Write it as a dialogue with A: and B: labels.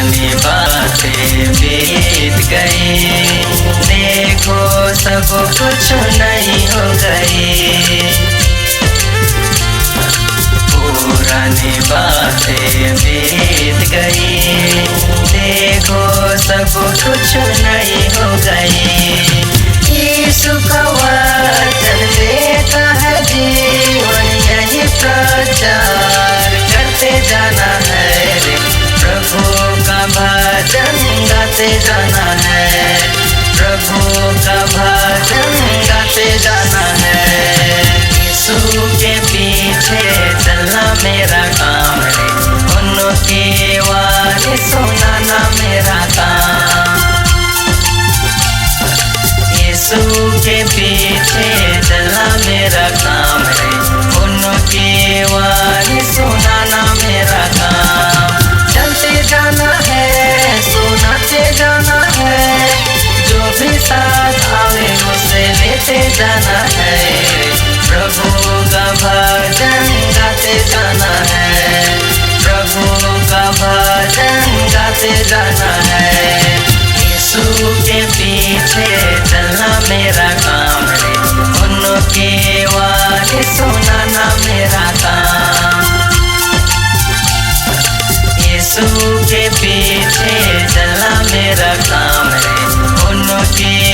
A: पुरानी बातें बीत गई, देखो सब कुछ नहीं हो गई। पुरानी बातें बीत गई, देखो सब कुछ नहीं हो गई। यीशु का वचन देता है जीवन, यही प्रचार करते जाना है रे। प्रभु का भजन गाते जाना है, प्रभु का भजन गाते जाना है। यीशु के पीछे चलना मेरा काम है, उनकी वाणी सुनाना मेरा काम। यीशु के पीछे चलना मेरा काम है, उनकी वाणी सुनाना मेरा काम। चलते जाना है, सुनाते जाना है, जो भी साथ आवे उसे लेते जाना है। प्रभु का भजन गाते जाना है, प्रभु का भजन गाते जाना है। यीशु के पीछे चलना मेरा काम है, उनकी वाणी सुनाना मेरा काम। यीशु के पीछे चलना मेरा काम है, उनकी